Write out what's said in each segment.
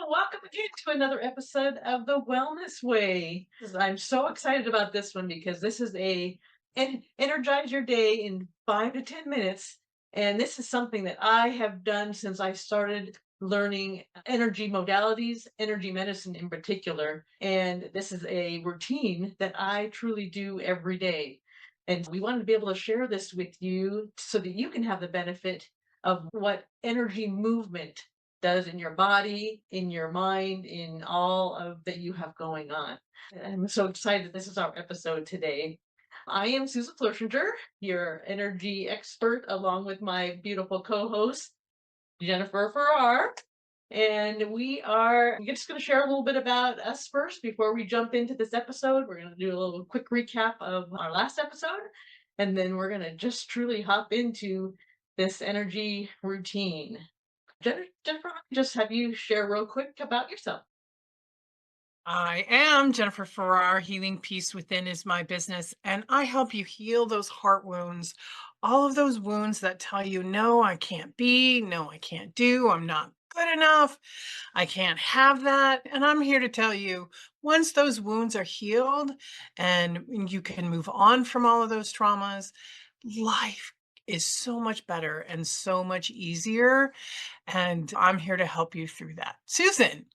welcome again to another episode of The Wellness Way. I'm so excited about this one because this is energize your day in 5 to 10 minutes. And this is something that I have done since I started learning energy modalities, energy medicine in particular. And this is a routine that I truly do every day. And we wanted to be able to share this with you so that you can have the benefit of what energy movement does in your body, in your mind, in all of that you have going on. I'm so excited. This is our episode today. I am Susan Flerchinger, your energy expert, along with my beautiful co-host, Jennifer Farrar. And we're just going to share a little bit about us first before we jump into this episode. We're going to do a little quick recap of our last episode, and then we're going to just truly hop into this energy routine. Jennifer, just have you share real quick about yourself. I am Jennifer Farrar. Healing Peace Within is my business, and I help you heal those heart wounds, all of those wounds that tell you, no, I can't be, no, I can't do, I'm not good enough, I can't have that. And I'm here to tell you, once those wounds are healed and you can move on from all of those traumas, life is so much better and so much easier. And I'm here to help you through that. Susan.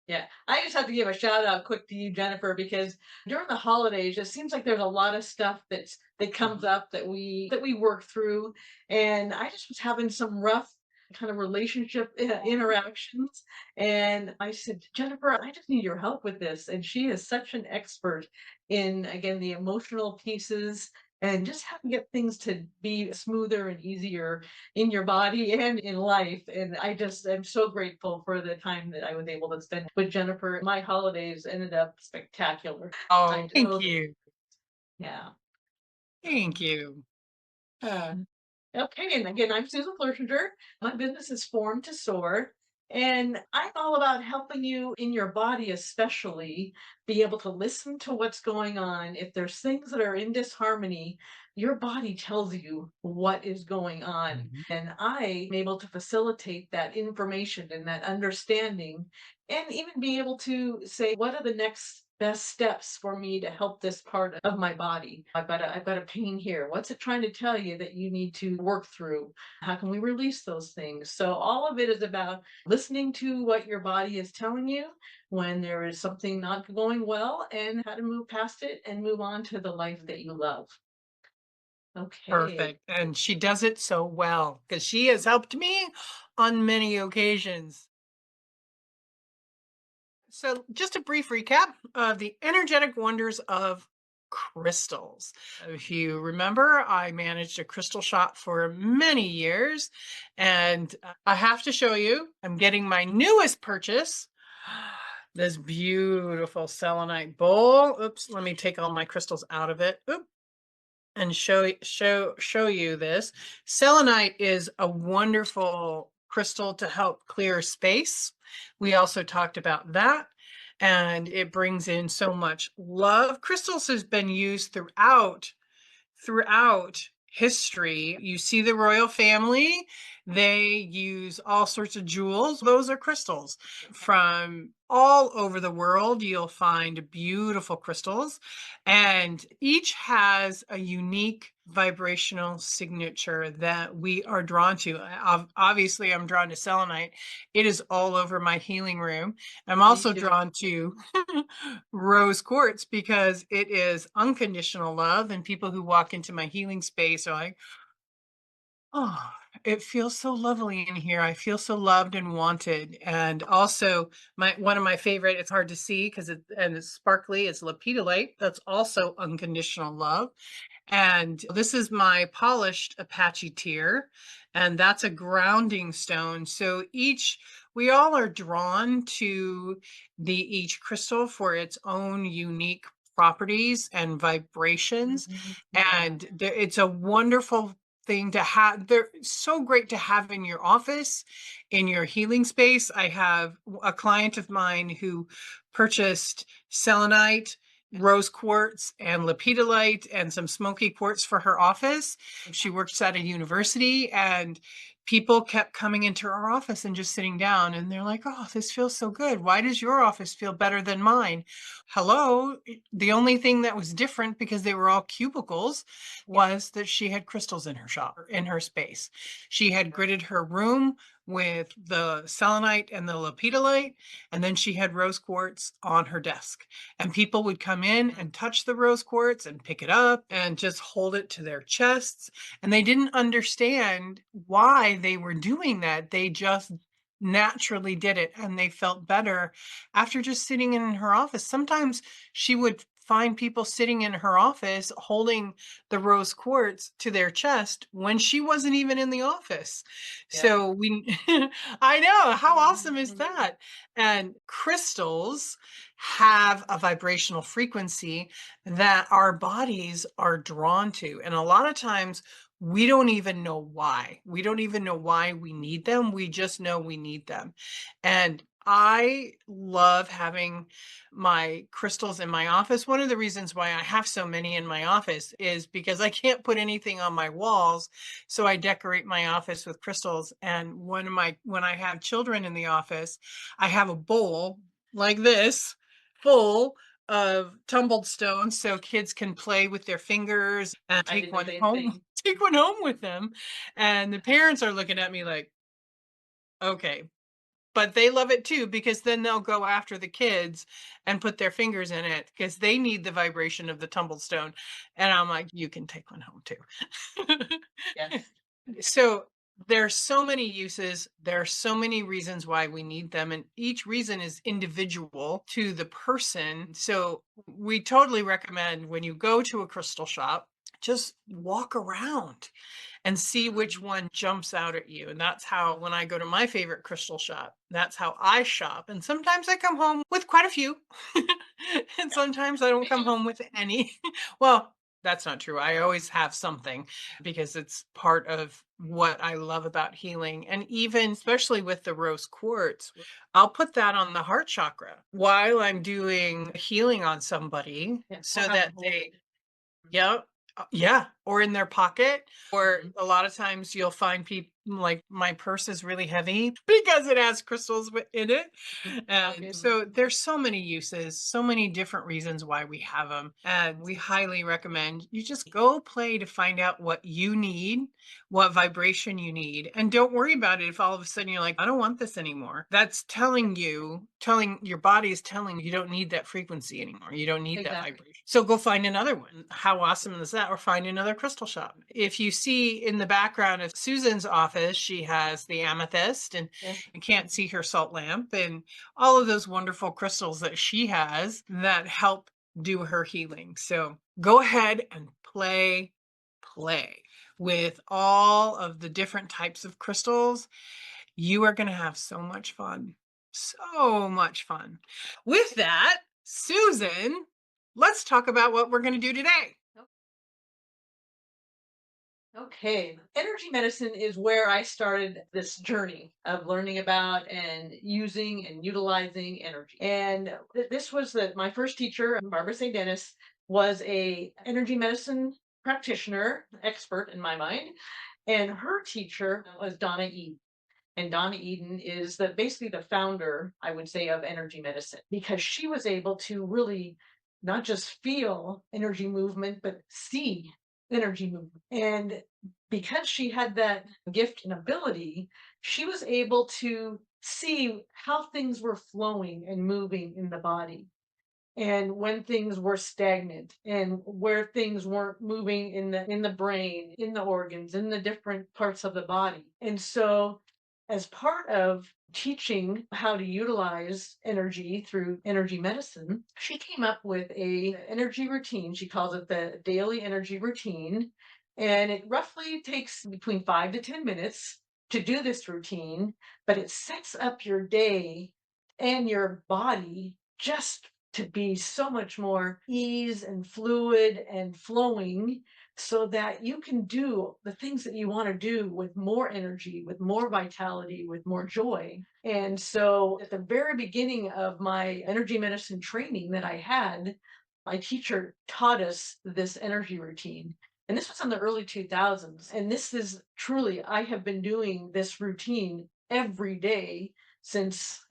Yeah, I just have to give a shout out quick to you, Jennifer, because during the holidays, it seems like there's a lot of stuff that comes up that we work through, and I just was having some rough kind of relationship interactions, and I said, Jennifer, I just need your help with this, and she is such an expert in again the emotional pieces and just how to get things to be smoother and easier in your body and in life. And I just am so grateful for the time that I was able to spend with Jennifer. My holidays ended up spectacular. I Oh, thank totally, you. yeah. Thank you. Uh, Okay, and again, I'm Susan Flerchinger. My business is Formed to Soar, and I'm all about helping you in your body, especially be able to listen to what's going on. If there's things that are in disharmony, your body tells you what is going on. Mhm. And I'm able to facilitate that information and that understanding, and even be able to say, what are the next best steps for me to help this part of my body? I've got a pain here. What's it trying to tell you that you need to work through? How can we release those things? So all of it is about listening to what your body is telling you when there is something not going well and how to move past it and move on to the life that you love. Okay. Perfect. And she does it so well because she has helped me on many occasions. So, just a brief recap of the energetic wonders of crystals. If you remember, I managed a crystal shop for many years, and I have to show you, I'm getting my newest purchase. This beautiful selenite bowl. Oops, let me take all my crystals out of it. Oop, and show you this. Selenite is a wonderful crystal to help clear space. We also talked about that, and it brings in so much love. Crystals has been used throughout history. You see the royal family, they use all sorts of jewels. Those are crystals. From all over the world, you'll find beautiful crystals, and each has a unique vibrational signature that we are drawn to. Obviously, I'm drawn to selenite. It is all over my healing room. I'm Me also too. drawn to rose quartz because it is unconditional love, and people who walk into my healing space are like, oh, it feels so lovely in here. I feel so loved and wanted. And also, my one of my favorite, it's hard to see because it's sparkly, it's lepidolite. That's also unconditional love. And this is my polished Apache tear, and that's a grounding stone. So we all are drawn to each crystal for its own unique properties and vibrations. Mhm. Yeah. And it's a wonderful thing to have. They're so great to have in your office, in your healing space. I have a client of mine who purchased selenite, rose quartz, and lepidolite and some smoky quartz for her office. She works at a university, and People kept coming into our office and just sitting down, and they're like, "Oh, this feels so good. Why does your office feel better than mine?" Hello? The only thing that was different, because they were all cubicles, was that she had crystals in her shop, in her space. She had gridded her room with the selenite and the lepidolite, and then she had rose quartz on her desk. And people would come in and touch the rose quartz and pick it up and just hold it to their chests, and they didn't understand why they were doing that. They just naturally did it, and they felt better after just sitting in her office. Sometimes she would find people sitting in her office holding the rose quartz to their chest when she wasn't even in the office. Yeah. So we I know, how awesome is Mhm. that? And crystals have a vibrational frequency that our bodies are drawn to. And a lot of times we don't even know why. We don't even know why we need them. We just know we need them. And I love having my crystals in my office. One of the reasons why I have so many in my office is because I can't put anything on my walls. So I decorate my office with crystals. And when I have children in the office, I have a bowl like this full of tumbled stones so kids can play with their fingers and I take did the one same home thing. take one home with them. And the parents are looking at me like, "Okay." But they love it too, because then they'll go after the kids and put their fingers in it because they need the vibration of the tumbled stone. And I'm like, "You can take one home too." Yes. So there's so many uses, there are so many reasons why we need them, and each reason is individual to the person. So we totally recommend, when you go to a crystal shop, just walk around and see which one jumps out at you. And that's how, when I go to my favorite crystal shop, that's how I shop. And sometimes I come home with quite a few, and Yeah. sometimes I don't Me come too. home with any. Well, that's not true. I always have something, because it's part of what I love about healing. And even, especially with the rose quartz, I'll put that on the heart chakra while I'm doing healing on somebody Yeah. so I'll have that them hold they, it. yeah. Yeah, or in their pocket, or Mhm. a lot of times you'll find people like, my purse is really heavy because it has crystals in it. Mhm. And Okay. so there's so many uses, so many different reasons why we have them. And we highly recommend you just go play to find out what you need, what vibration you need. And don't worry about it if all of a sudden you're like, "I don't want this anymore." That's telling your body is telling you don't need that frequency anymore. You don't need that Exactly. vibration. So go find another one. How awesome is that? Or find another crystal shop. If you see in the background of Susan's office, she has the amethyst, and Yeah. you can't see her salt lamp, and all of those wonderful crystals that she has that help do her healing. So go ahead and play with all of the different types of crystals. You are going to have so much fun. So much fun. With that, Susan, let's talk about what we're going to do today. Okay. Energy medicine is where I started this journey of learning about and using and utilizing energy. And this was my first teacher, Barbara St. Dennis, was a energy medicine practitioner, expert in my mind. And her teacher was Donna Eden. And Donna Eden is basically the founder, I would say, of energy medicine, because she was able to really not just feel energy movement, but see energy movement. And because she had that gift and ability, she was able to see how things were flowing and moving in the body, and when things were stagnant, and where things weren't moving in the brain, in the organs, in the different parts of the body. And so, as part of teaching how to utilize energy through energy medicine, she came up with a energy routine. She calls it the daily energy routine, and it roughly takes between 5 to 10 minutes to do this routine, but it sets up your day and your body just to be so much more ease and fluid and flowing, so that you can do the things that you want to do with more energy, with more vitality, with more joy. And so at the very beginning of my energy medicine training that I had, my teacher taught us this energy routine. And this was in the early 2000s. And this is truly, I have been doing this routine every day since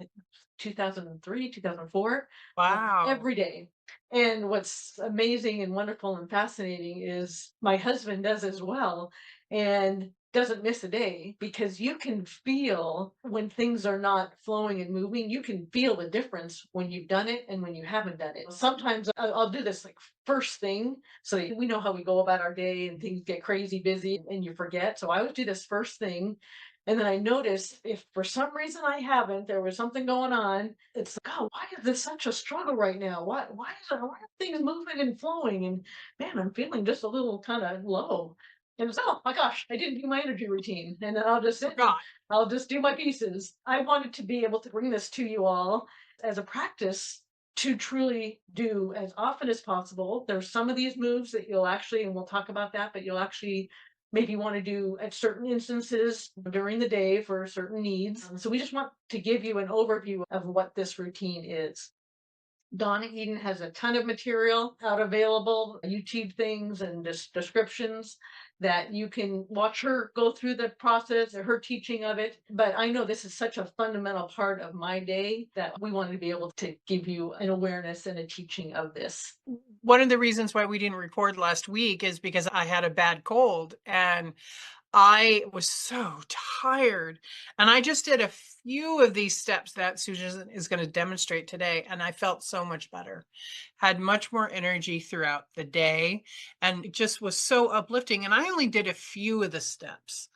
2003, 2004, Wow. every day. And what's amazing and wonderful and fascinating is my husband does as well and doesn't miss a day because you can feel when things are not flowing and moving. You can feel the difference when you've done it and when you haven't done it. Sometimes I'll do this like first thing. So we know how we go about our day and things get crazy busy and you forget. So I would do this first thing. And then I noticed if for some reason I haven't, there was something going on. It's like, oh, why is this such a struggle right now? Why are things moving and flowing? And man, I'm feeling just a little kind of low. And it's, oh my gosh, I didn't do my energy routine. And then I'll just sit and Forgot. I'll just do my pieces. I wanted to be able to bring this to you all as a practice to truly do as often as possible. There's some of these moves that you'll actually, and we'll talk about that, but you'll actually maybe want to do at certain instances during the day for certain needs. So we just want to give you an overview of what this routine is. Donna Eden has a ton of material out available, YouTube things and descriptions that you can watch her go through the process or her teaching of it. But I know this is such a fundamental part of my day that we wanted to be able to give you an awareness and a teaching of this. One of the reasons why we didn't record last week is because I had a bad cold and I was so tired. And I just did a few of these steps that Susan is going to demonstrate today. And I felt so much better, had much more energy throughout the day, and it just was so uplifting. And I only did a few of the steps.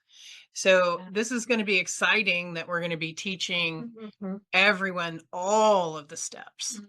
So Yeah. this is going to be exciting that we're going to be teaching Mhm. everyone all of the steps.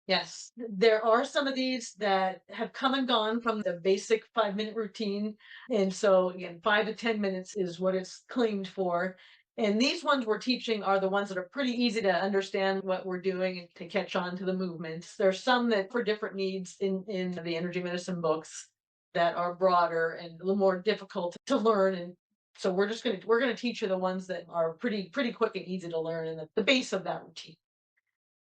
Yes, there are some of these that have come and gone from the basic 5-minute routine. And so, again, 5 to 10 minutes is what it's claimed for. And these ones we're teaching are the ones that are pretty easy to understand what we're doing and to catch on to the movements. There's some that for different needs in the energy medicine books that are broader and a little more difficult to learn. And so we're gonna teach you the ones that are pretty quick and easy to learn and the base of that routine.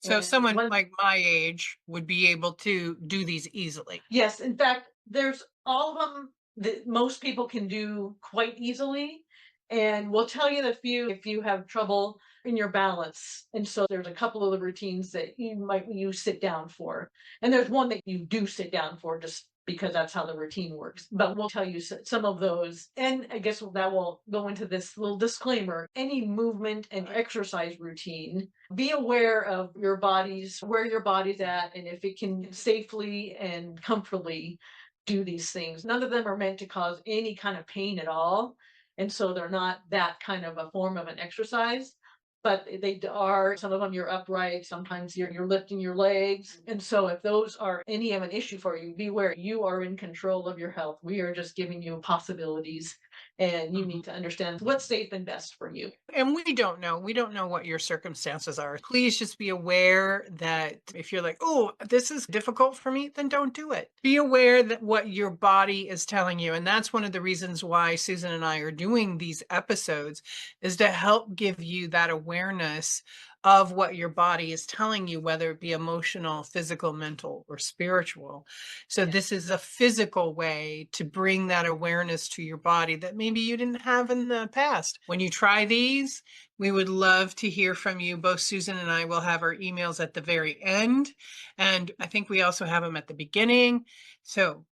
So And someone one like my age would be able to do these easily. Yes, in fact, there's all of them that most people can do quite easily, and we'll tell you the few if you have trouble in your balance. And so there's a couple of the routines that you sit down for, and there's one that you do sit down for just because that's how the routine works. But we'll tell you some of those, and I guess that will go into this little disclaimer. Any movement and exercise routine, be aware of your body's where your body's at and if it can safely and comfortably do these things. None of them are meant to cause any kind of pain at all, and so they're not that kind of a form of an exercise. But are some of them you're upright, sometimes you're lifting your legs. And so if those are any of an issue for you, beware, you are in control of your health. We are just giving you possibilities and you Mhm. need to understand what's safe and best for you. And we don't know. We don't know what your circumstances are. Please just be aware that if you're like, oh, this is difficult for me, then don't do it. Be aware that what your body is telling you. And that's one of the reasons why Susan and I are doing these episodes, is to help give you that awareness of what your body is telling you, whether it be emotional, physical, mental, or spiritual. So Yes. this is a physical way to bring that awareness to your body that maybe you didn't have in the past. When you try these, we would love to hear from you. Both Susan and I will have our emails at the very end. And I think we also have them at the beginning. So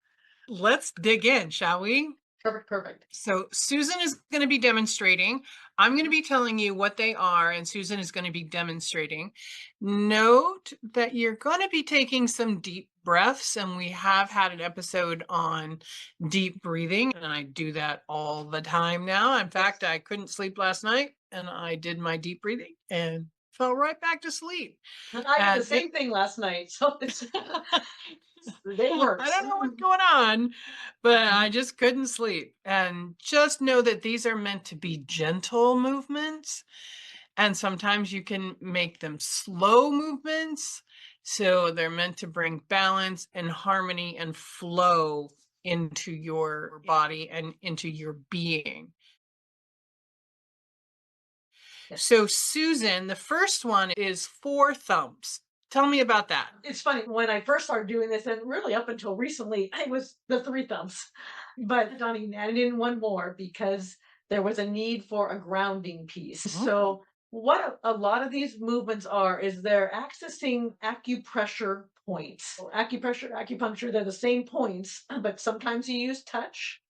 let's dig in, shall we? Perfect, perfect. So Susan is going to be demonstrating. I'm going to be telling you what they are, and Susan is going to be demonstrating. Note that you're going to be taking some deep breaths, and we have had an episode on deep breathing, and I do that all the time now. In fact, I couldn't sleep last night, and I did my deep breathing and fell right back to sleep. And I did the And same thing last night. So the day I works. don't know what's going on, but I just couldn't sleep. And just know that these are meant to be gentle movements. And sometimes you can make them slow movements. So they're meant to bring balance and harmony and flow into your body and into your being. Yes. So, Susan, the first one is Four Thumps. Tell me about that. It's funny when I first started doing this, and really up until recently, it was the 3 thumbs. But Donnie added in one more because there was a need for a grounding piece. Mhm. So what a lot of these movements are is they're accessing acupressure points. So acupressure, acupuncture, they're the same points, but sometimes you use touch,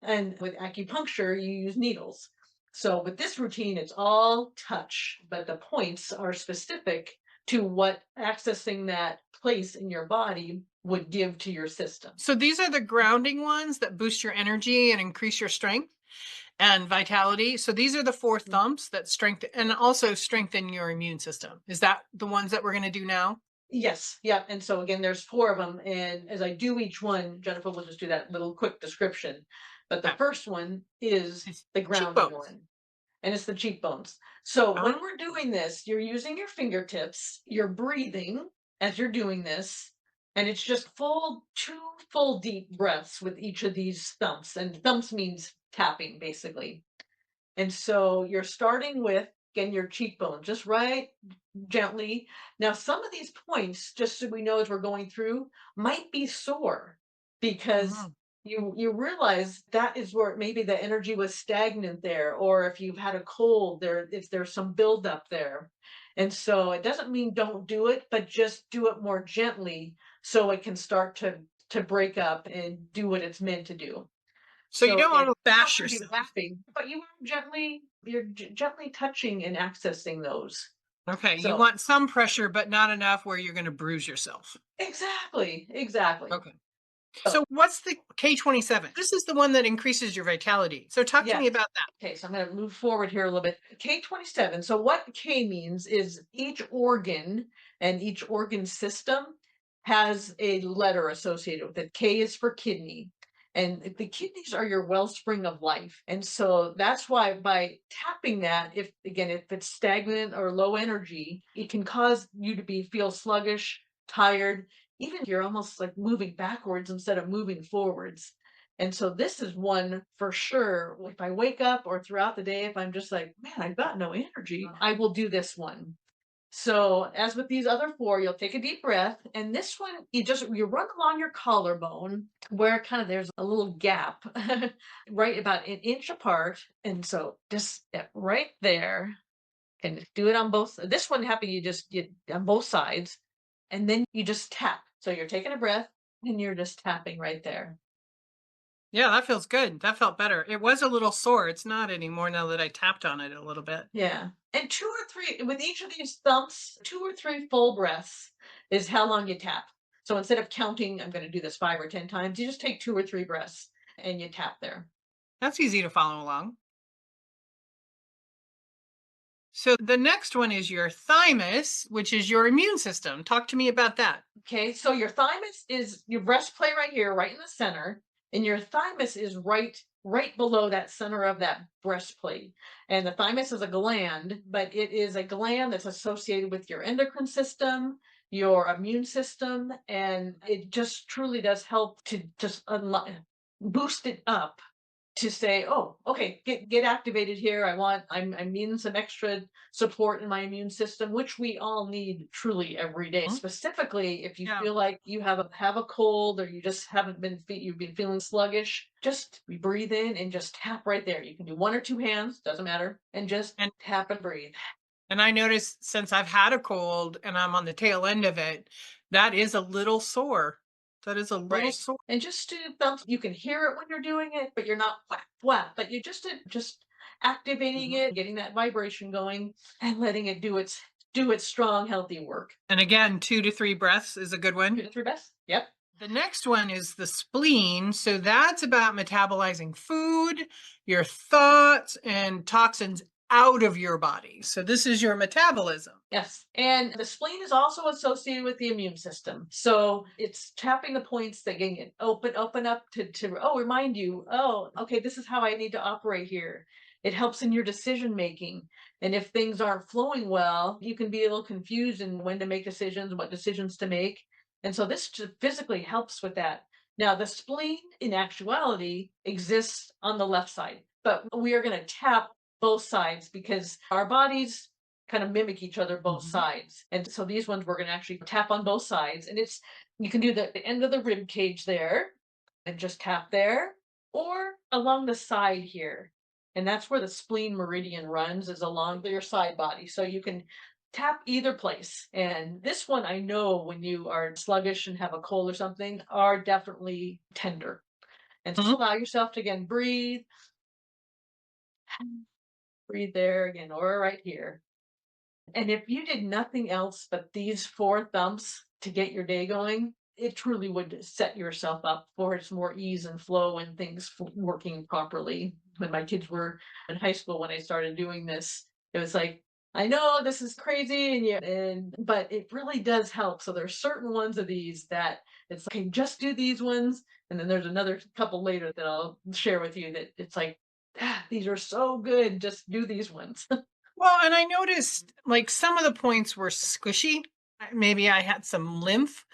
and with acupuncture, you use needles. So with this routine, it's all touch, but the points are specific to what accessing that place in your body would give to your system. So these are the grounding ones that boost your energy and increase your strength and vitality. So these are the four Mm. thumps that strengthen and also strengthen your immune system. Is that the ones that we're going to do now? Yes, yeah. And so again, there's four of them. And as I do each one, Jennifer will just do that little quick description. But the Okay. first one is It's the grounding cheekbones. one, and it's the cheekbones. So Uh-huh. when we're doing this, you're using your fingertips, you're breathing as you're doing this, and it's just two full deep breaths with each of these thumps. And thumps means tapping, basically. And so you're starting with, again, your cheekbone, just right gently. Now, some of these points, just so we know as we're going through, might be sore because Mhm. you realize that is where maybe the energy was stagnant there, or if you've had a cold, if there's some buildup there. And so it doesn't mean don't do it, but just do it more gently so it can start to break up and do what it's meant to do. So you So don't again, want to you don't bash want to be yourself. laughing, but you're gently touching and accessing those. Okay. You So want some pressure, but not enough where you're going to bruise yourself. exactly, exactly. Okay. So So what's the K27? This is the one that increases your vitality. So talk to me yes. about that. Okay, so I'm going to move forward here a little bit. K27. So what K means is each organ and each organ system has a letter associated with it. K is for kidney. And the kidneys are your wellspring of life. And so that's why by tapping that, if it's stagnant or low energy, it can cause you to feel sluggish, tired, even if you're almost like moving backwards instead of moving forwards. And so this is one for sure. If I wake up or throughout the day, if I'm just like, man, I've got no energy, I will do this one. So as with these other four, you'll take a deep breath, and this one you run along your collarbone where kind of there's a little gap, right about an inch apart, and so just right there, and do it on both. This one happy you on both sides, and then you just tap. So you're taking a breath, and you're just tapping right there. Yeah, that feels good. That felt better. It was a little sore. It's not anymore now that I tapped on it a little bit. Yeah. And two or three, with each of these thumps, two or three full breaths is how long you tap. So instead of counting, I'm going to do this 5 or 10 times, you just take two or three breaths and you tap there. That's easy to follow along. So the next one is your thymus, which is your immune system. Talk to me about that. Okay. So your thymus is your breastplate right here, right in the center. And your thymus is right below that center of that breastplate. And the thymus is a gland, but it is a gland that's associated with your endocrine system, your immune system, and it just truly does help to just boost it up to say, oh, okay, get activated here. I'm needing some extra support in my immune system, which we all need truly every day. Mhm. Specifically, if you Yeah. feel like you have a cold or you just haven't you've been feeling sluggish, just breathe in and just tap right there. You can do one or two hands, doesn't matter, and just And tap and breathe. and I noticed since I've had a cold and I'm on the tail end of it, that is a little sore. That is a little Right. sore. And just do thumbs. You can hear it when you're doing it, but you're not whap whap. But you just activating Mhm. it, getting that vibration going, and letting it do its strong, healthy work. And again, 2 to 3 breaths is a good Two one. to three best. Yep. The next one is the spleen. So that's about metabolizing food, your thoughts, and toxins out of your body. So this is your metabolism. Yes. And the spleen is also associated with the immune system. So it's tapping the points that can open up to remind you, oh, okay, this is how I need to operate here. It helps in your decision making. And if things aren't flowing well, you can be a little confused in when to make decisions, what decisions to make. And so this just physically helps with that. Now, the spleen in actuality exists on the left side, but we are going to tap both sides because our bodies kind of mimic each other both Mhm. sides. And so these ones we're going to actually tap on both sides. And you can do the end of the rib cage there and just tap there, or along the side here. And that's where the spleen meridian runs, is along your side body. So you can tap either place. And this one, I know when you are sluggish and have a cold or something, are definitely tender. And just Mhm. allow yourself to again breathe, breathe there again, or right here. And if you did nothing else but these four thumps to get your day going, it truly would set yourself up for its more ease and flow and things working properly. When my kids were in high school, when I started doing this, it was like, I know this is crazy, and yeah, and but it really does help. So there's certain ones of these that it's like, okay, just do these ones, and then there's another couple later that I'll share with you that it's like, ah, these are so good. Just do these ones. Well, and I noticed like some of the points were squishy. Maybe I had some lymph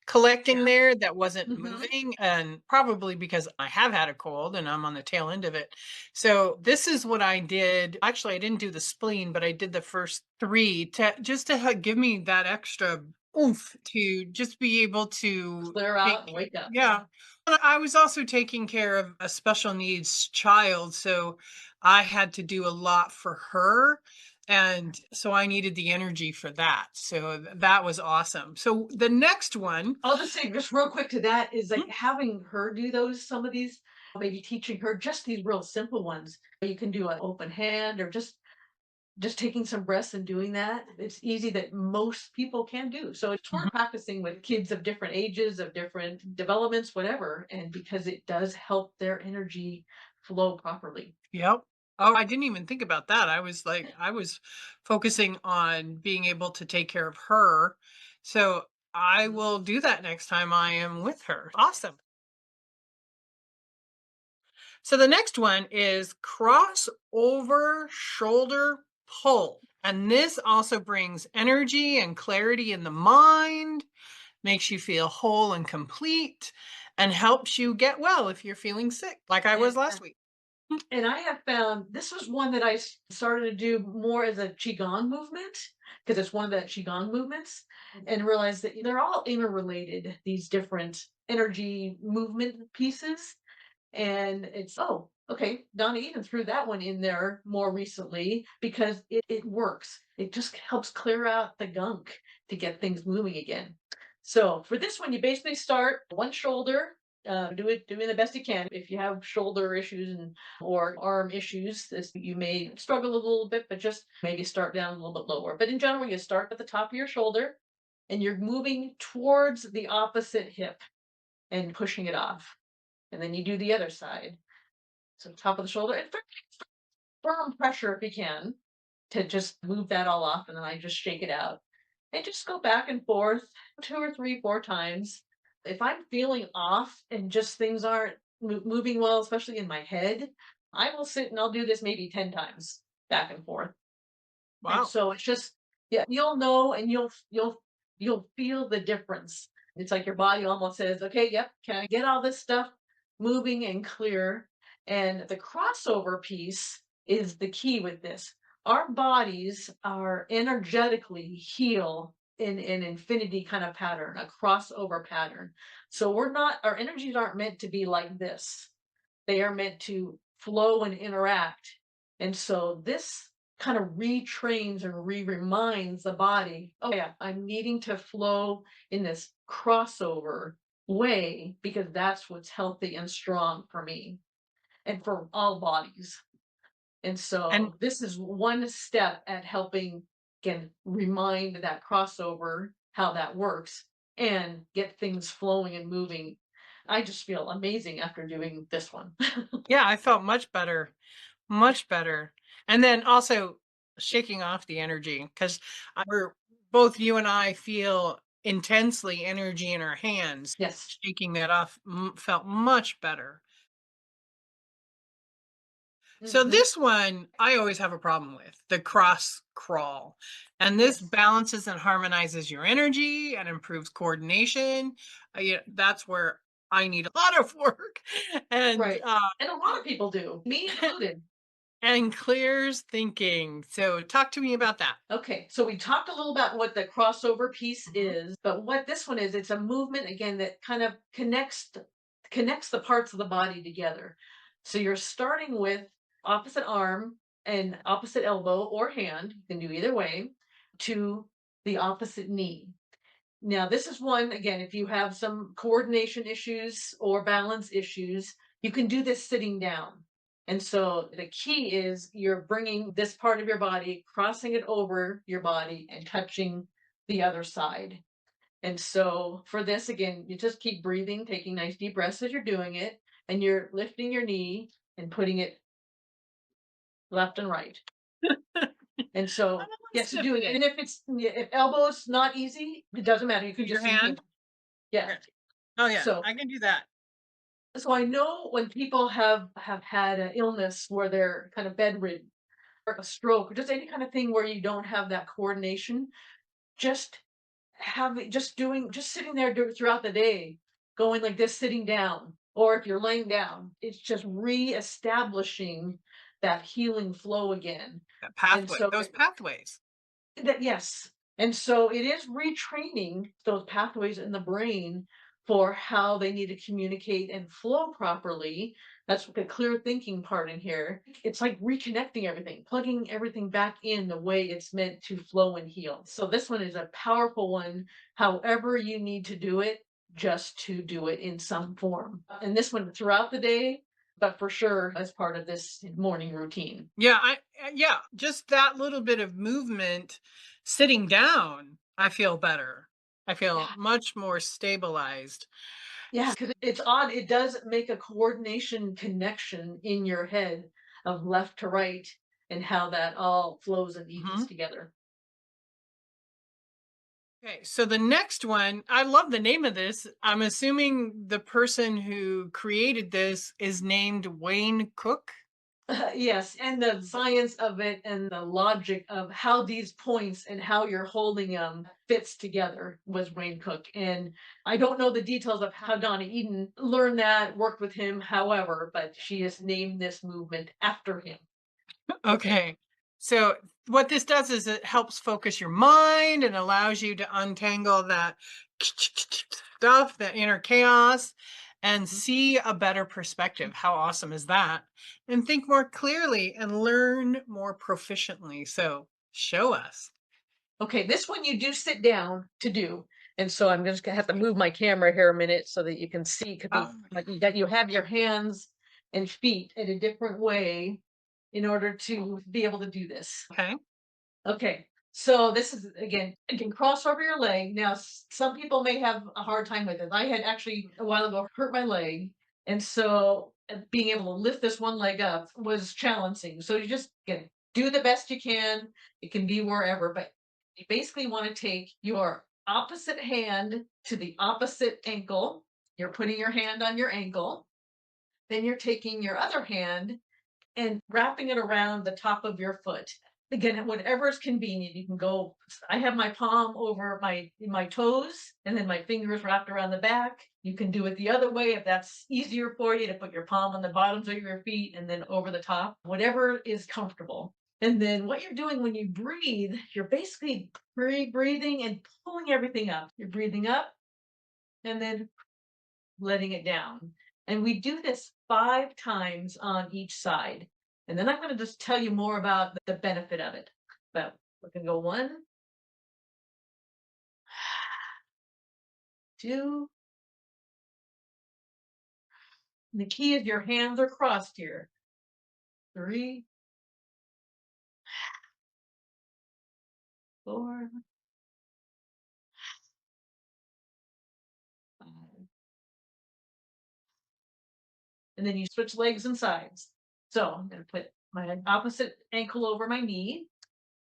collecting Yeah. there that wasn't Hmm. moving, and probably because I have had a cold and I'm on the tail end of it. So this is what I did. Actually, I didn't do the spleen, but I did the first three to just to give me that extra oomph to just be able to Clear take. out and wake up. Yeah. And I was also taking care of a special needs child, so I had to do a lot for her, and so I needed the energy for that. So that was awesome. So the next one. I'll just say just real quick to that is like Mhm, having her do some of these, maybe teaching her just these real simple ones. You can do an open hand or just taking some breaths and doing that. It's easy that most people can do. So it's mhm. worth practicing with kids of different ages, of different developments, whatever. And because it does help their energy flow properly. Yep. Oh, I didn't even think about that. I was focusing on being able to take care of her. So I Mhm. will do that next time I am with her. Awesome. So the next one is crossover shoulder pull. And this also brings energy and clarity in the mind, makes you feel whole and complete, and helps you get well if you're feeling sick, like I was Yeah. last week. And I have found this was one that I started to do more as a qigong movement, because it's one of the qigong movements, and realized that they're all interrelated. These different energy movement pieces, and it's, oh, okay, Donna even threw that one in there more recently because it works. It just helps clear out the gunk to get things moving again. So for this one, you basically start one shoulder. Doing the best you can. If you have shoulder issues and or arm issues, this you may struggle a little bit, but just maybe start down a little bit lower. But in general, you start at the top of your shoulder, and you're moving towards the opposite hip and pushing it off. And then you do the other side. So top of the shoulder and firm pressure if you can to just move that all off. And then I just shake it out and just go back and forth two or three, four times. If I'm feeling off and just things aren't moving well, especially in my head, I will sit and I'll do this maybe 10 times back and forth. And Wow. so it's just, yeah, you'll know, and you'll feel the difference. It's like your body almost says, okay, yep, can I get all this stuff moving and clear? And the crossover piece is the key with this. Our bodies are energetically heal in an infinity kind of pattern, a crossover pattern. So we're not, our energies aren't meant to be like this. They are meant to flow and interact. And so this kind of retrains and reminds the body, oh yeah, I'm needing to flow in this crossover way because that's what's healthy and strong for me and for all bodies. And And so this is one step at helping, again, remind that crossover, how that works, and get things flowing and moving. I just feel amazing after doing this one. yeah, I felt much better, much better. And then also shaking off the energy because we're both you and I feel intensely energy in our hands. Yes. Shaking that off felt much better. So Hmm. this one I always have a problem with, the cross crawl. And this Yes. balances and harmonizes your energy and improves coordination. Yeah, that's where I need a lot of work. And Right. And a lot of people do, me included. and clears thinking. So talk to me about that. Okay, so we talked a little about what the crossover piece Mhm. is, but what this one is, it's a movement again that kind of connects connects the parts of the body together. So you're starting with opposite arm and opposite elbow or hand, you can do either way, to the opposite knee. Now, this is one, again, if you have some coordination issues or balance issues, you can do this sitting down. And so the key is you're bringing this part of your body, crossing it over your body, and touching the other side. And so for this, again, you just keep breathing, taking nice deep breaths as you're doing it, and you're lifting your knee and putting it left and right. And I so, don't yes, you stiff do it it. in. And if elbow is not easy, it doesn't matter. You can Use your just use hand. hand. Yeah. Okay. Oh yeah, So I can do that. so I know when people have had an illness where they're kind of bedridden or a stroke or just any kind of thing where you don't have that coordination, just just sitting there throughout the day, going like this, sitting down, or if you're laying down, it's just reestablishing that healing flow again. That And pathway, so those pathways. that yes. And so it is retraining those pathways in the brain for how they need to communicate and flow properly. That's the clear thinking part in here. It's like reconnecting everything, plugging everything back in the way it's meant to flow and heal. So this one is a powerful one. However, you need to do it, just to do it in some form. And this one throughout the day, but for sure as part of this morning routine. Yeah, yeah, just that little bit of movement sitting down, I feel better. I feel much more stabilized. Yeah, because it's odd. It does make a coordination connection in your head of left to right and how that all flows and evens Mhm. together. Okay, so the next one, I love the name of this. I'm assuming the person who created this is named Wayne Cook. Yes, and the science of it and the logic of how these points and how you're holding them fits together was Wayne Cook. And I don't know the details of how Donna Eden learned that, worked with him, however, but she has named this movement after him. Okay. So what this does is it helps focus your mind and allows you to untangle that stuff, that inner chaos, and see a better perspective. How awesome is that? And think more clearly and learn more proficiently. So show us. Okay, this one you do sit down to do. And so I'm just gonna have to move my camera here a minute so that you can see because Oh, like that you have your hands and feet in a different way in order to be able to do this. okay. Okay, so this is again, you can cross over your leg. Now, some people may have a hard time with it. I had actually a while ago hurt my leg, and so being able to lift this one leg up was challenging. So you just again do the best you can. It can be wherever, but you basically want to take your opposite hand to the opposite ankle. You're putting your hand on your ankle. Then you're taking your other hand and wrapping it around the top of your foot. Again, whatever is convenient, you can go. I have my palm over my toes, and then my fingers wrapped around the back. You can do it the other way if that's easier for you to put your palm on the bottoms of your feet and then over the top, whatever is comfortable. And then what you're doing when you breathe, you're basically breathing and pulling everything up. You're breathing up and then letting it down. And we do this 5 times on each side. And then I'm going to just tell you more about the benefit of it. But we can go 1, 2. And the key is your hands are crossed here. 3, 4, 5. And then you switch legs and sides. So I'm going to put my opposite ankle over my knee.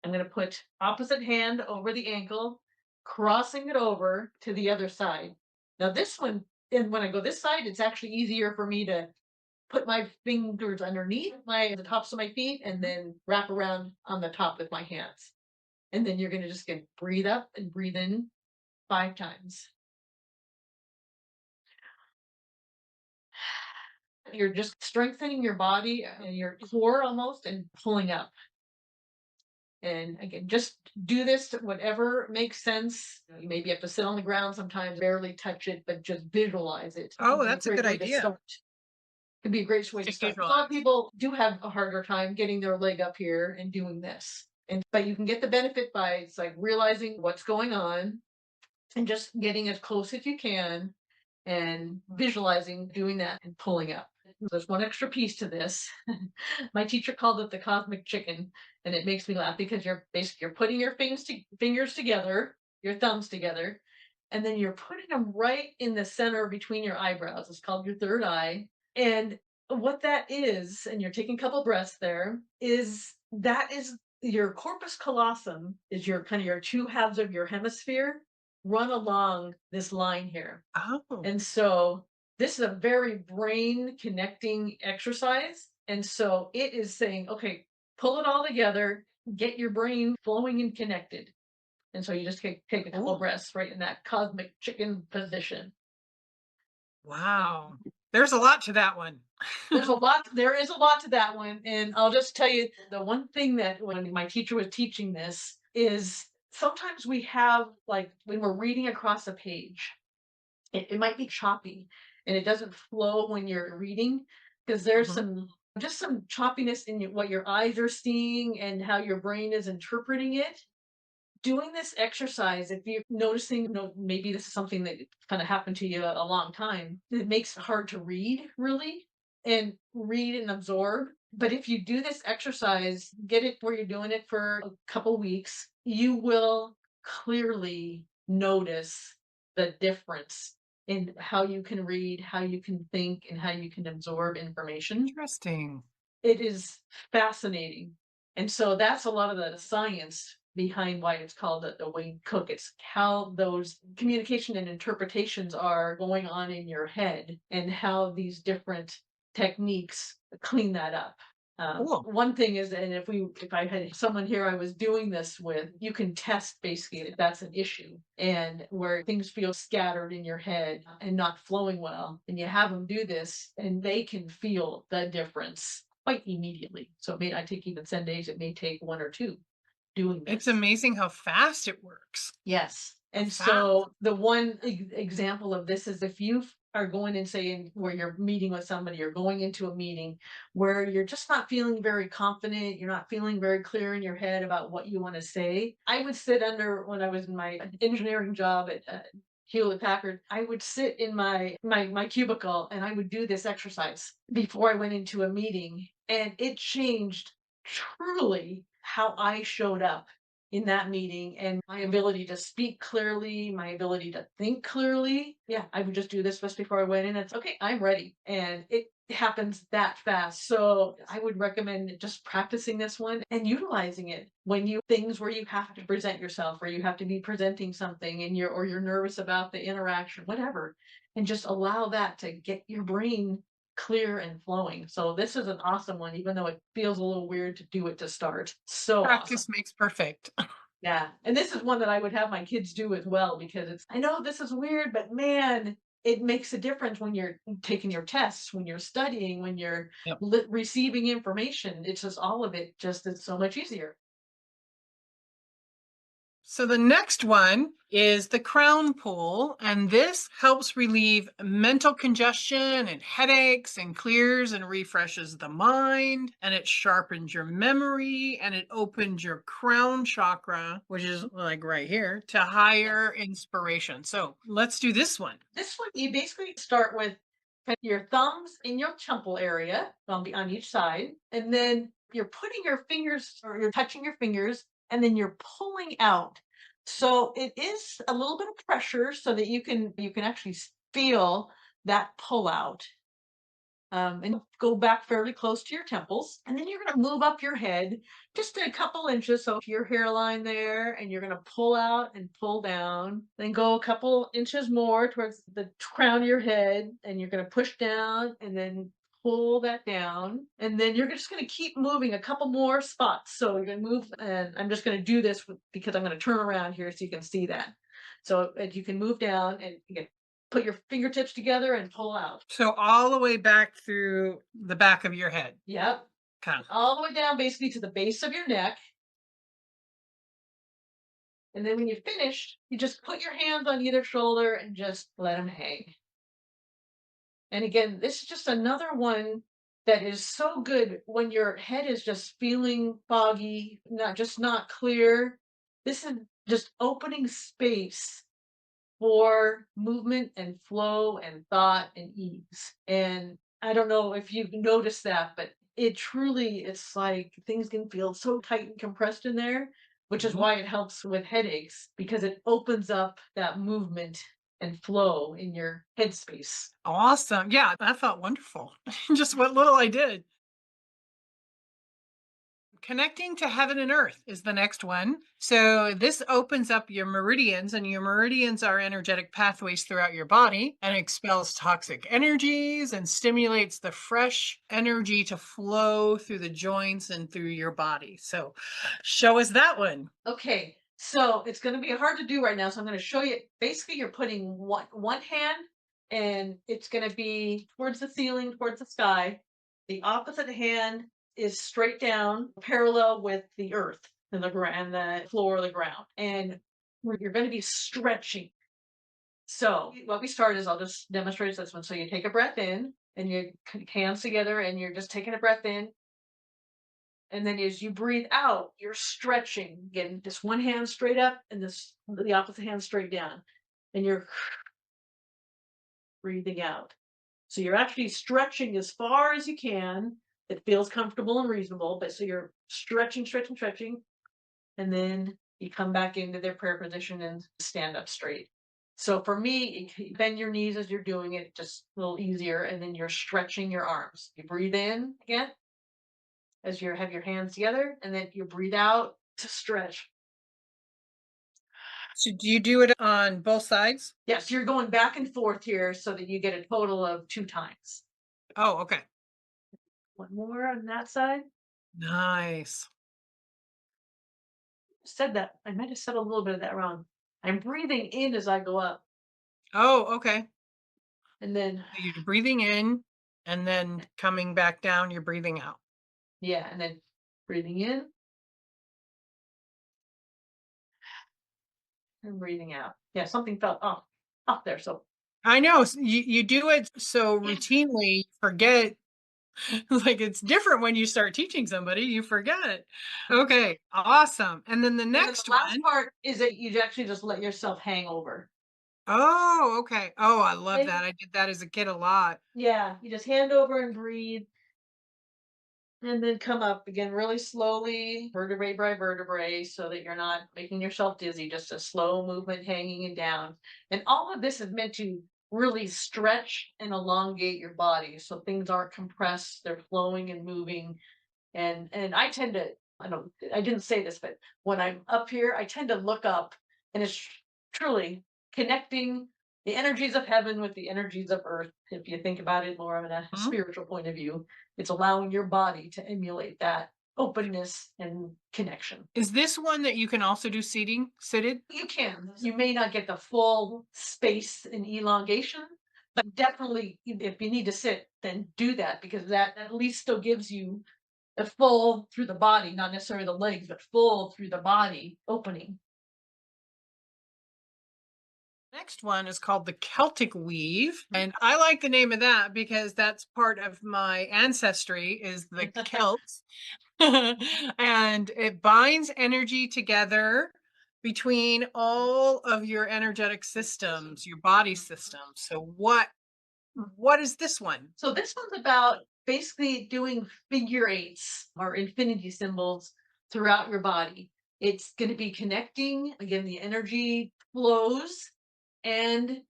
I'm going to put opposite hand over the ankle, crossing it over to the other side. Now this one, and when I go this side, it's actually easier for me to put my fingers underneath the tops of my feet and then wrap around on the top with my hands. And then you're going to just get breathe up and breathe in 5 times. You're just strengthening your body and your core almost and pulling up. And again, just do this whatever makes sense. You maybe have to sit on the ground sometimes, barely touch it, but just visualize it. It Oh, can be a that's a great good way to idea. start. Could be a great way to To start. A lot of visualize. people do have a harder time getting their leg up here and doing this. And but you can get the benefit by it's like realizing what's going on and just getting as close as you can and visualizing doing that and pulling up. There's one extra piece to this. My teacher called it the cosmic chicken, and it makes me laugh because you're putting your fingers together, your thumbs together, and then you're putting them right in the center between your eyebrows. It's called your third eye. And what that is, and you're taking a couple breaths there, is that is your corpus callosum is your kind of your two halves of your hemisphere run along this line here. Oh, And so this is a very brain connecting exercise. And so it is saying, okay, pull it all together, get your brain flowing and connected. And so you just take a couple cool. breaths right in that cosmic chicken position. Wow. There's a lot to that one. There is a lot to that one. And I'll just tell you the one thing that when my teacher was teaching this is sometimes we have like when we're reading across a page, it might be choppy and it doesn't flow when you're reading because there's Mhm. some choppiness in what your eyes are seeing and how your brain is interpreting it. Doing this exercise, if you're noticing, maybe this is something that kind of happened to you a long time, it makes it hard to read really and read and absorb. But if you do this exercise, get it where you're doing it for a couple weeks, you will clearly notice the difference in how you can read, how you can think, and how you can absorb information. Interesting. It is fascinating. And so that's a lot of the science behind why it's called the Wayne Cook. It's how those communication and interpretations are going on in your head and how these different techniques clean that up. Cool. One thing is, and if I had someone here I was doing this with, you can test basically if that's an issue and where things feel scattered in your head and not flowing well, and you have them do this, and they can feel the difference quite immediately. So it may not take even 10 days; it may take one or two doing It's this. amazing how fast it works. Yes. How And fast. so the one example of this is if you are going and saying where you're meeting with somebody, you're going into a meeting where you're just not feeling very confident, you're not feeling very clear in your head about what you want to say. I would sit under when I was in my engineering job at Hewlett Packard, I would sit in my cubicle and I would do this exercise before I went into a meeting, and it changed truly how I showed up in that meeting and my ability to speak clearly, my ability to think clearly. Yeah, I would just do this just before I went in. It's okay, I'm ready. And it happens that fast. So I would recommend just practicing this one and utilizing it when you things where you have to present yourself, or you have to be presenting something and you're nervous about the interaction, whatever. And just allow that to get your brain clear and flowing. So this is an awesome one, even though it feels a little weird to do it to start. So awesome. Practice makes perfect. Yeah. And this is one that I would have my kids do as well because I know this is weird, but man, it makes a difference when you're taking your tests, when you're studying, when you're Yep. receiving information. It's just all of it just is so much easier. So the next one is the crown pull, and this helps relieve mental congestion and headaches and clears and refreshes the mind, and it sharpens your memory and it opens your crown chakra, which is like right here, to higher inspiration. So let's do this one. This one, you basically start with your thumbs in your temple area on each side, and then you're putting your fingers or you're touching your fingers, and then you're pulling out. So it is a little bit of pressure so that you can actually feel that pull out, and go back fairly close to your temples. And then you're going to move up your head just a couple inches, so to your hairline there, and you're going to pull out and pull down. Then go a couple inches more towards the crown of your head, and you're going to push down and then pull that down. And then you're just going to keep moving a couple more spots. So you're going to move, and I'm just going to do this because I'm going to turn around here so you can see that. So you can move down and you can put your fingertips together and pull out. So all the way back through the back of your head. Yep. Okay. All the way down basically to the base of your neck. And then when you finish, you just put your hands on either shoulder and just let them hang. And again, this is just another one that is so good when your head is just feeling foggy, not clear. This is just opening space for movement and flow and thought and ease. And I don't know if you've noticed that, but it truly, it's like things can feel so tight and compressed in there, which is Mhm. why it helps with headaches because it opens up that movement and flow in your headspace. Awesome. Yeah, that felt wonderful. Just what little I did. Connecting to heaven and earth is the next one. So this opens up your meridians, and your meridians are energetic pathways throughout your body and expels toxic energies and stimulates the fresh energy to flow through the joints and through your body. So show us that one. Okay, so it's going to be hard to do right now. So I'm going to show you. Basically, you're putting one hand, and it's going to be towards the ceiling, towards the sky. The opposite hand is straight down, parallel with the earth and the ground, and the floor of the ground, and you're going to be stretching. So what we start is I'll just demonstrate this one. So you take a breath in, and your hands together, and you're just taking a breath in, and then as you breathe out, you're stretching, getting this one hand straight up and this the opposite hand straight down. And you're breathing out. So you're actually stretching as far as you can. It feels comfortable and reasonable, but so you're stretching, stretching, stretching, and then you come back into their prayer position and stand up straight. So for me, bend your knees as you're doing it, just a little easier, and then you're stretching your arms. You breathe in again as you have your hands together, and then you breathe out to stretch. So do you do it on both sides? Yes, you're going back and forth here so that you get a total of 2 times. Oh, okay. One more on that side. Nice. Said that I might have said a little bit of that wrong. I'm breathing in as I go up, Oh, okay. and then So you're breathing in and then coming back down, you're breathing out. yeah, and then breathing in and breathing out. Yeah, something felt off there, so I know, you do it so yeah. routinely, you forget. Like, it's different when you start teaching somebody, you forget. Okay, awesome, and then the And then the next last one. part is that you actually just let yourself hang over. Oh, okay. Oh, I love And that, I did that as a kid a lot. yeah, you just hand over and breathe. And then come up again really slowly, vertebrae by vertebrae, so that you're not making yourself dizzy, just a slow movement hanging and down. And all of this is meant to really stretch and elongate your body so things aren't compressed, they're flowing and moving. And I tend to, I didn't say this, but when I'm up here, I tend to look up, and it's truly connecting the energies of heaven with the energies of earth. If you think about it more of a Mhm. spiritual point of view, it's allowing your body to emulate that openness and connection. Is this one that you can also do seated? You can. You may not get the full space and elongation, but definitely if you need to sit, then do that because that at least still gives you the full through the body, not necessarily the legs, but full through the body opening. Next one is called the Celtic weave, and I like the name of that because that's part of my ancestry is the Celts. And it binds energy together between all of your energetic systems, your body systems. So what is this one? So this one's about basically doing figure eights or infinity symbols throughout your body. It's going to be connecting again the energy flows and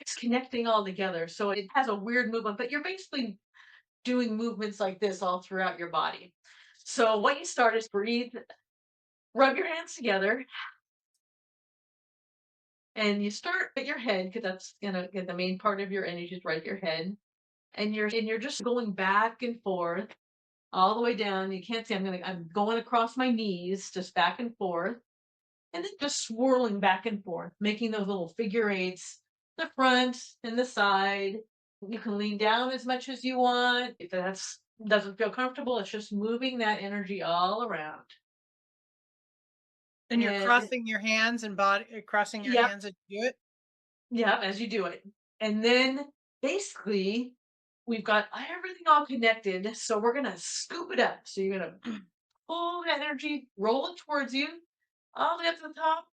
it's connecting all together. So it has a weird movement, but you're basically doing movements like this all throughout your body. So what you start is breathe, rub your hands together, and you start at your head because that's gonna get the main part of your energy is right at your head, and you're just going back and forth all the way down. You can't see. I'm going across my knees, just back and forth, and then just swirling back and forth, making those little figure eights, the front and the side. You can lean down as much as you want. If that's doesn't feel comfortable, it's just moving that energy all around. And you're And crossing your hands and body crossing your yep, hands as you do it? yep, as you do it. And then basically we've got everything all connected. So we're gonna scoop it up. So you're gonna pull that energy, roll it towards you, all the way up to the top,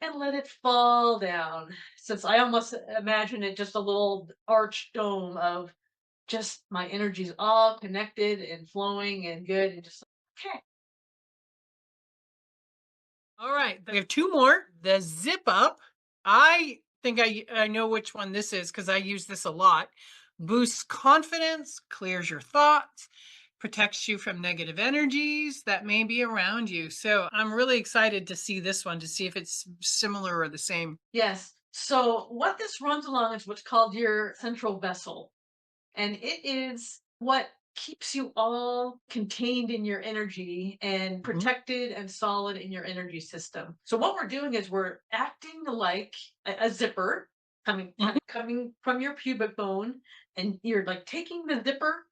and let it fall down. Since I almost imagine it just a little arched dome of just my energy's all connected and flowing and good and just okay. All right. We have two more. The zip up. I think I know which one this is because I use this a lot. Boosts confidence, clears your thoughts, protects you from negative energies that may be around you. So I'm really excited to see this one to see if it's similar or the same. Yes. So what this runs along is what's called your central vessel. And it is what keeps you all contained in your energy and Mhm. protected and solid in your energy system. So what we're doing is we're acting like a zipper Mhm. coming from your pubic bone, and you're like taking the zipper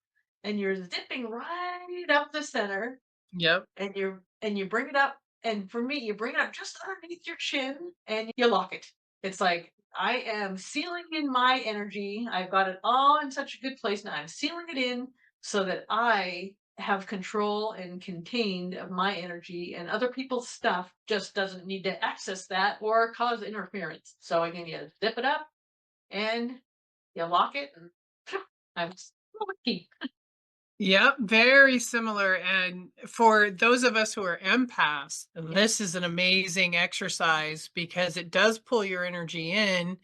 and you're zipping right up the center, Yep. and you bring it up, and for me you bring it up just underneath your chin and you lock it. It's like I am sealing in my energy. I've got it all in such a good place now. I'm sealing it in so that I have control and contained of my energy, and other people's stuff just doesn't need to access that or cause interference. So again, you zip it up and you lock it, and I'm lucky. Yep, very similar. And for those of us who are empaths, this is an amazing exercise because it does pull your energy in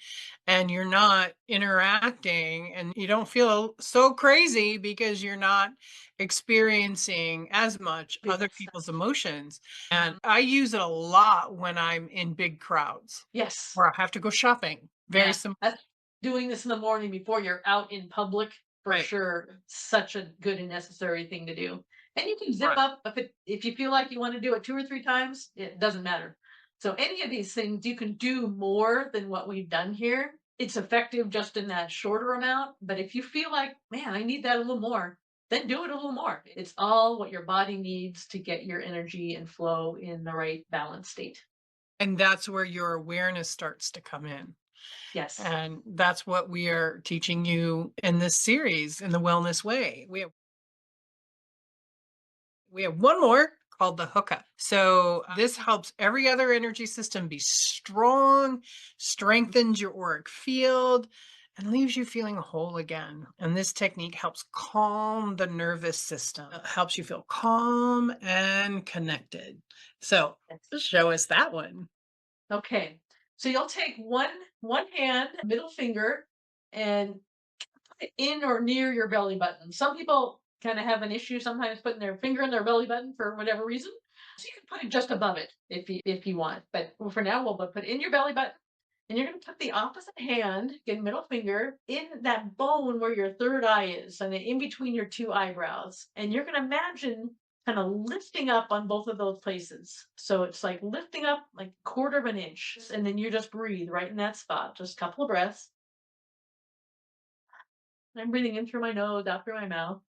and you're not interacting and you don't feel so crazy because you're not experiencing as much other People's stuff. people's emotions. And Mhm. I use it a lot when I'm in big crowds Yes. or I have to go shopping. Very Yeah, simple. that's doing this in the morning before you're out in public for Right. sure. Such a good and necessary thing to do. And you can zip Right. up if you feel like you want to do it 2 or 3 times, it doesn't matter. So any of these things you can do more than what we've done here. It's effective just in that shorter amount. But if you feel like, man, I need that a little more, then do it a little more. It's all what your body needs to get your energy and flow in the right balance state. And that's where your awareness starts to come in. Yes. And that's what we are teaching you in this series in the wellness way. We have one more called the hookup. So this helps every other energy system be strong, strengthens your auric field, and leaves you feeling whole again. And this technique helps calm the nervous system. It helps you feel calm and connected. So Yes. show us that one. Okay. So you'll take one hand, middle finger, and put it in or near your belly button. Some people kind of have an issue sometimes putting their finger in their belly button for whatever reason. So you can put it just above it if you want. But for now, we'll put it in your belly button. And you're going to put the opposite hand, again, middle finger, in that bone where your third eye is, and in between your two eyebrows. And you're going to imagine kind of lifting up on both of those places. So it's like lifting up like a quarter of an inch. And then you just breathe right in that spot. Just a couple of breaths. I'm breathing in through my nose, out through my mouth.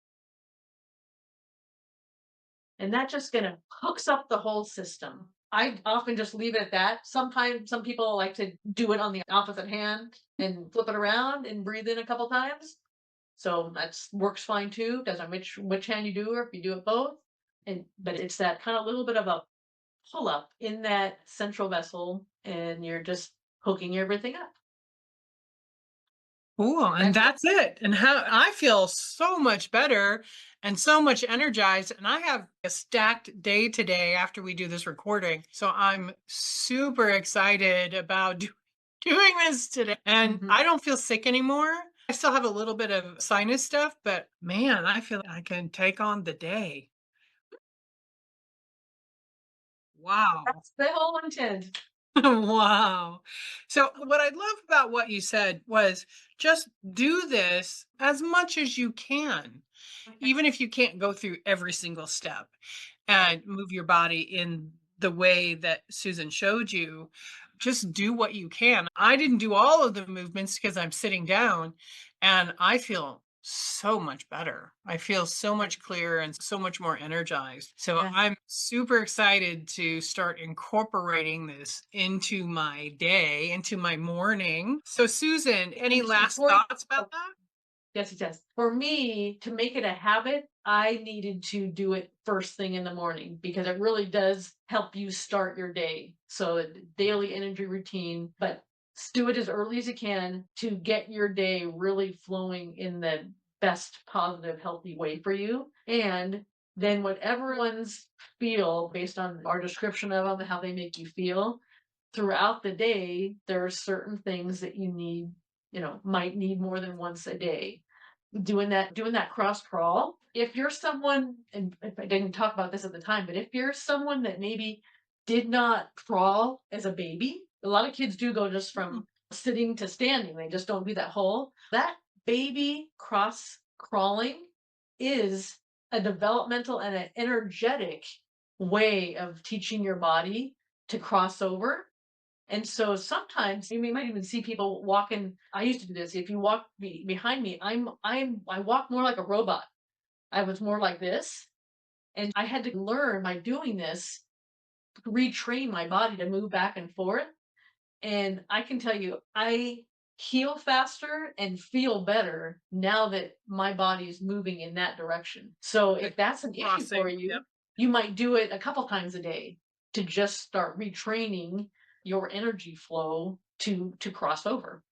And that just kind of hooks up the whole system. I often just leave it at that. Sometimes some people like to do it on the opposite hand and flip it around and breathe in a couple times. So that's works fine too. Doesn't which hand you do or if you do it both. And but it's that kind of little bit of a pull up in that central vessel, and you're just hooking everything up. Cool, And and that's that's it, and how I feel so much better and so much energized, and I have a stacked day today after we do this recording, so I'm super excited about doing this today, and mhm. I don't feel sick anymore. I still have a little bit of sinus stuff, but man, I feel like I can take on the day. Wow. That's the whole intent. Wow. So, what I love about what you said was just do this as much as you can, even if you can't go through every single step Right. and move your body in the way that Susan showed you. Just do what you can. I didn't do all of the movements because I'm sitting down and I feel so much better. I feel so much clearer and so much more energized. So Yeah. I'm super excited to start incorporating this into my day, into my morning. So, Susan, any And last before, thoughts about oh, yes, yes. For me, to make it a habit, I needed to do it first thing in the morning because it really does help you start your day. So, a daily energy routine, but do it as early as you can to get your day really flowing in the best, positive, healthy way for you. And then, whatever ones feel based on our description of them, how they make you feel throughout the day, there are certain things that you need, might need more than once a day. Doing that cross crawl. If you're someone, and if I didn't talk about this at the time, but if you're someone that maybe did not crawl as a baby, a lot of kids do go just that? from sitting to standing. They just don't do that whole. That baby cross crawling is a developmental and an energetic way of teaching your body to cross over. And so sometimes might even see people walking. I used to do this. If you walk behind me, I walk more like a robot. I was more like this, and I had to learn by doing this, retrain my body to move back and forth. And I can tell you, I heal faster and feel better now that my body is moving in that direction. So The if that's an issue for crossing. you, Yep. you might do it a couple times a day to just start retraining your energy flow to cross over.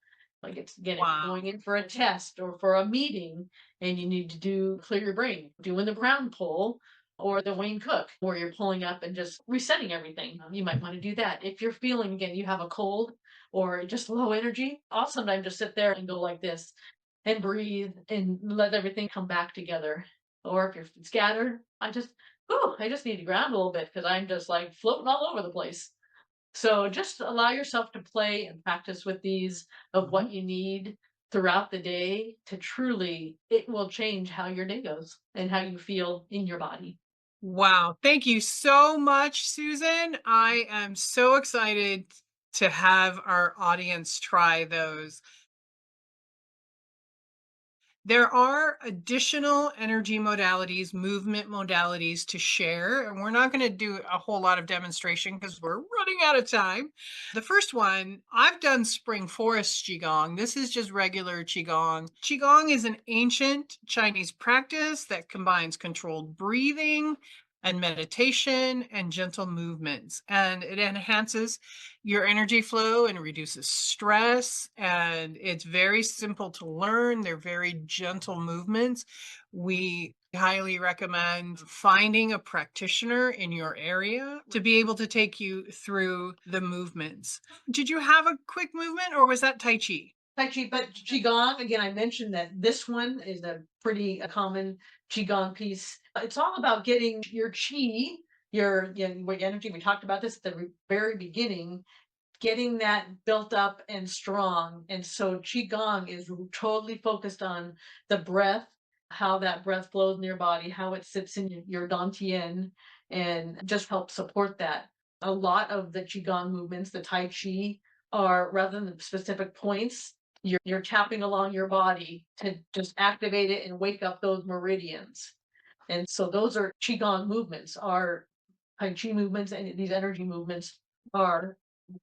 Like it's again, if you're Wow. going in for a test or for a meeting and you need to do clear your brain, doing the brown pull or the Wayne Cook, where you're pulling up and just resetting everything. You might want to do that. If you're feeling again, you have a cold or just low energy, I'll sometimes just sit there and go like this and breathe and let everything come back together. Or if you're scattered, I just need to ground a little bit because I'm just like floating all over the place. So just allow yourself to play and practice with these of Mhm. what you need throughout the day to truly, it will change how your day goes and how you feel in your body. Wow. Thank you so much, Susan. I am so excited to have our audience try those. There are additional energy modalities, movement modalities to share, and we're not going to do a whole lot of demonstration because we're running out of time. The first one, I've done Spring Forest Qigong. This is just regular Qigong. Qigong is an ancient Chinese practice that combines controlled breathing and meditation and gentle movements, and it enhances your energy flow and reduces stress. And it's very simple to learn. They're very gentle movements. We highly recommend finding a practitioner in your area to be able to take you through the movements. Did you have a quick movement or was that Tai Chi? Tai Chi, but Qigong, again, I mentioned that this one is a pretty common Qigong piece. It's all about getting your chi, your energy. We talked about this at the very beginning, getting that built up and strong. And so Qigong is totally focused on the breath, how that breath flows in your body, how it sits in your dantian, and just help support that. A lot of the Qigong movements, the Tai Chi, are rather than specific points, you're tapping along your body to just activate it and wake up those meridians. And so those are Qigong movements, are Tai Chi movements, and these energy movements are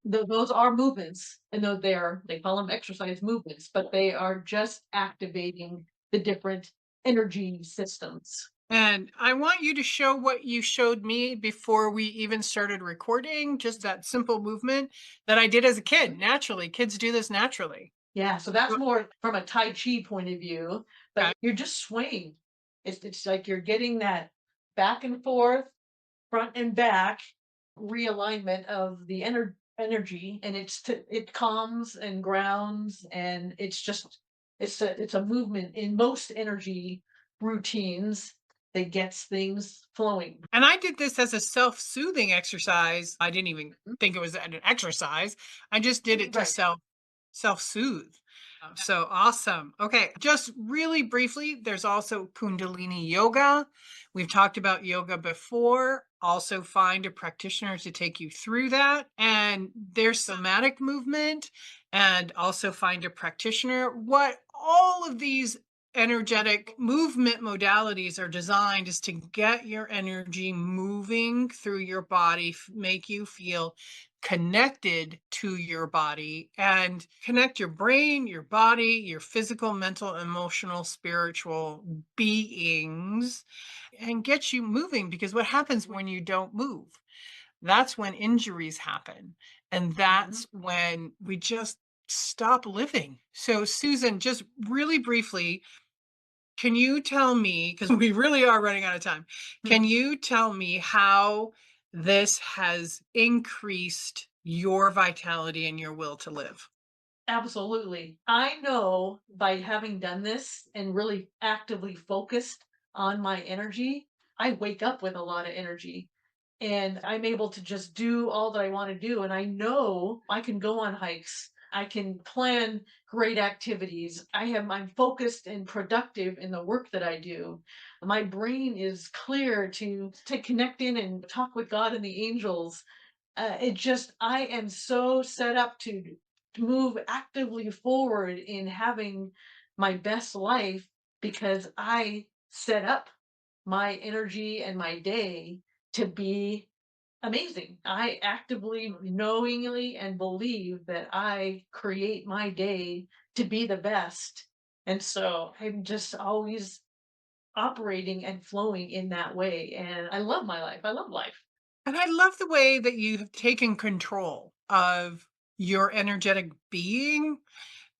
those are movements, and though they call them exercise movements, but they are just activating the different energy systems. And I want you to show what you showed me before we even started recording, just that simple movement that I did as a kid. Mhm. Naturally, kids do this naturally. Yeah, so that's more from a Tai Chi point of view, but Okay. you're just swaying. It's like you're getting that back and forth, front and back realignment of the energy, and it calms and grounds, and it's a movement in most energy routines that gets things flowing. And I did this as a self-soothing exercise. I didn't even think it was an exercise. I just did it to Right. self-soothe. So awesome. Okay, just really briefly, there's also Kundalini yoga. We've talked about yoga before. Also, find a practitioner to take you through that. And there's somatic movement, and also find a practitioner. What all of these energetic movement modalities are designed is to get your energy moving through your body, make you feel connected to your body and connect your brain, your body, your physical, mental, emotional, spiritual beings and get you moving. Because what happens when you don't move? That's when injuries happen. And Mhm. that's when we just stop living. So, Susan, just really briefly, can you tell me, because we really are running out of time, can Mhm. you tell me how this has increased your vitality and your will to live? Absolutely. I know by having done this and really actively focused on my energy, I wake up with a lot of energy and I'm able to just do all that I want to do. And I know I can go on hikes. I can plan great activities. I'm focused and productive in the work that I do. My brain is clear to connect in and talk with God and the angels. I am so set up to move actively forward in having my best life because I set up my energy and my day to be amazing. I actively, knowingly, and believe that I create my day to be the best. And so I'm just always operating and flowing in that way. And I love my life. I love life. And I love the way that you have taken control of your energetic being Mhm.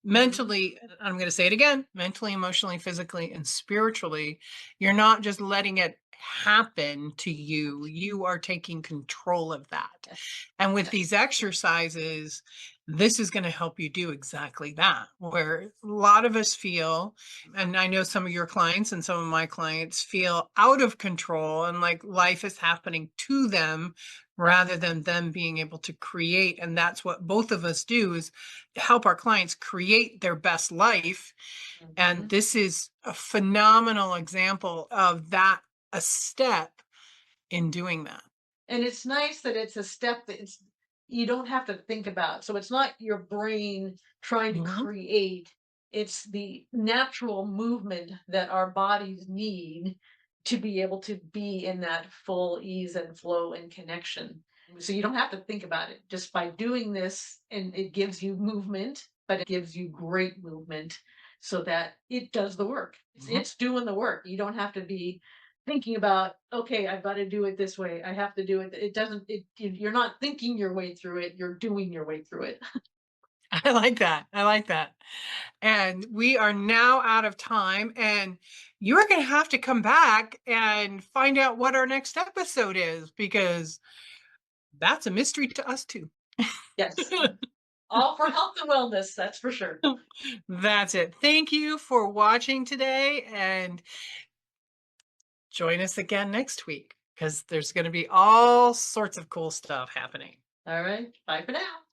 mentally. I'm going to say it again, mentally, emotionally, physically, and spiritually. You're not just letting it happen to you, you are taking control of that. Yes. And with Yes. these exercises, this is going to help you do exactly that. Where a lot of us feel, and I know some of your clients and some of my clients feel out of control and like life is happening to them rather Yes. than them being able to create. And that's what both of us do, is help our clients create their best life. And Mhm. this is a phenomenal example of that, a step in doing that. And it's nice that it's a step that you don't have to think about. So it's not your brain trying to Mhm. create, it's the natural movement that our bodies need to be able to be in that full ease and flow and connection. So you don't have to think about it just by doing this, and it gives you movement, but it gives you great movement so that it does the work. Mhm. It's doing the work. You don't have to be thinking about, okay, I've got to do it this way, I have to do it, it doesn't it you're not thinking your way through it, you're doing your way through it. I like that. I like that. And we are now out of time. And you're going to have to come back and find out what our next episode is, because that's a mystery to us too. Yes, all for health and wellness, that's for sure. That's it. Thank you for watching today, and join us again next week because there's going to be all sorts of cool stuff happening. All right, bye for now.